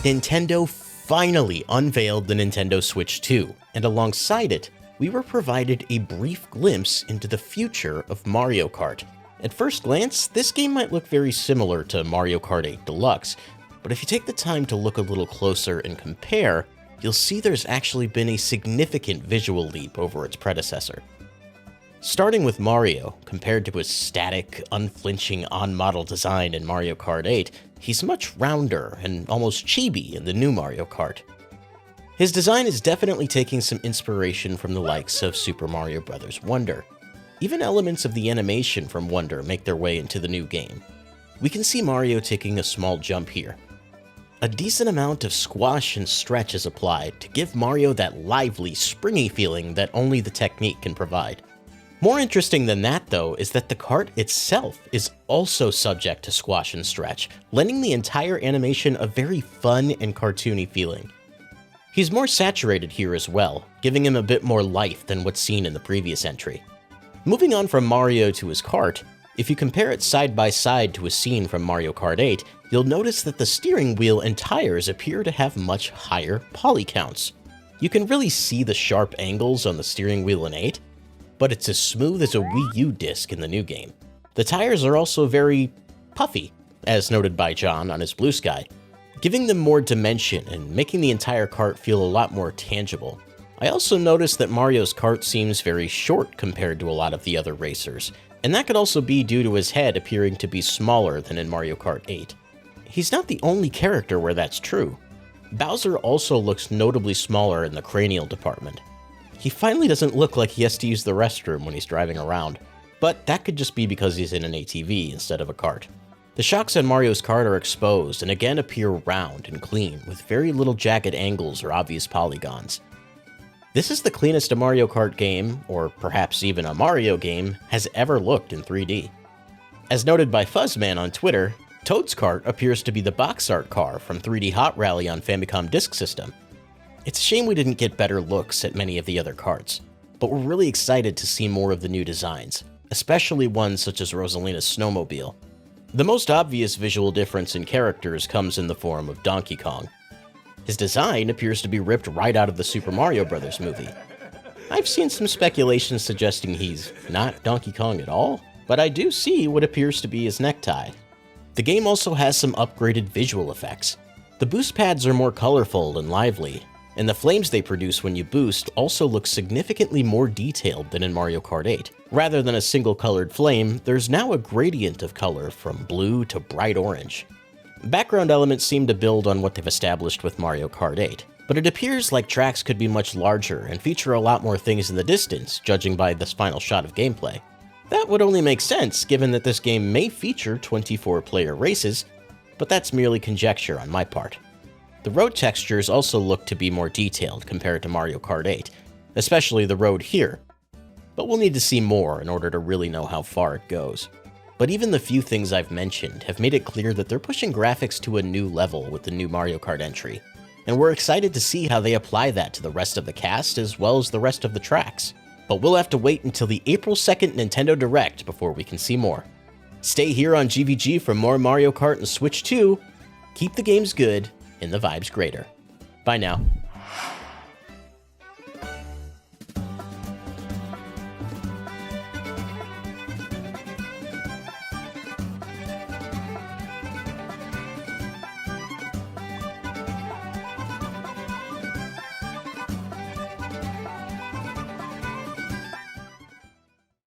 Nintendo finally unveiled the Nintendo Switch 2, and alongside it, we were provided a brief glimpse into the future of Mario Kart. At first glance, this game might look very similar to Mario Kart 8 Deluxe, but if you take the time to look a little closer and compare, you'll see there's actually been a significant visual leap over its predecessor. Starting with Mario, compared to his static, unflinching on-model design in Mario Kart 8, he's much rounder and almost chibi in the new Mario Kart. His design is definitely taking some inspiration from the likes of Super Mario Bros. Wonder. Even elements of the animation from Wonder make their way into the new game. We can see Mario taking a small jump here. A decent amount of squash and stretch is applied to give Mario that lively, springy feeling that only the technique can provide. More interesting than that, though, is that the kart itself is also subject to squash and stretch, lending the entire animation a very fun and cartoony feeling. He's more saturated here as well, giving him a bit more life than what's seen in the previous entry. Moving on from Mario to his kart, if you compare it side by side to a scene from Mario Kart 8, you'll notice that the steering wheel and tires appear to have much higher poly counts. You can really see the sharp angles on the steering wheel in 8, but it's as smooth as a Wii U disc in the new game. The tires are also very puffy, as noted by John on his Bluesky, giving them more dimension and making the entire kart feel a lot more tangible. I also noticed that Mario's kart seems very short compared to a lot of the other racers, and that could also be due to his head appearing to be smaller than in Mario Kart 8. He's not the only character where that's true. Bowser also looks notably smaller in the cranial department. He finally doesn't look like he has to use the restroom when he's driving around, but that could just be because he's in an ATV instead of a kart. The shocks on Mario's kart are exposed and again appear round and clean, with very little jagged angles or obvious polygons. This is the cleanest a Mario Kart game, or perhaps even a Mario game, has ever looked in 3D. As noted by Fuzzman on Twitter, Toad's kart appears to be the box art car from 3D Hot Rally on Famicom Disk System. It's a shame we didn't get better looks at many of the other karts, but we're really excited to see more of the new designs, especially ones such as Rosalina's snowmobile. The most obvious visual difference in characters comes in the form of Donkey Kong. His design appears to be ripped right out of the Super Mario Bros. Movie. I've seen some speculation suggesting he's not Donkey Kong at all, but I do see what appears to be his necktie. The game also has some upgraded visual effects. The boost pads are more colorful and lively, and the flames they produce when you boost also look significantly more detailed than in Mario Kart 8. Rather than a single colored flame, there's now a gradient of color from blue to bright orange. Background elements seem to build on what they've established with Mario Kart 8, but it appears like tracks could be much larger and feature a lot more things in the distance, judging by this final shot of gameplay. That would only make sense given that this game may feature 24-player races, but that's merely conjecture on my part. The road textures also look to be more detailed compared to Mario Kart 8, especially the road here, but we'll need to see more in order to really know how far it goes. But even the few things I've mentioned have made it clear that they're pushing graphics to a new level with the new Mario Kart entry, and we're excited to see how they apply that to the rest of the cast as well as the rest of the tracks. But we'll have to wait until the April 2nd Nintendo Direct before we can see more. Stay here on GVG for more Mario Kart and Switch 2. Keep the games good and the vibes greater. Bye now.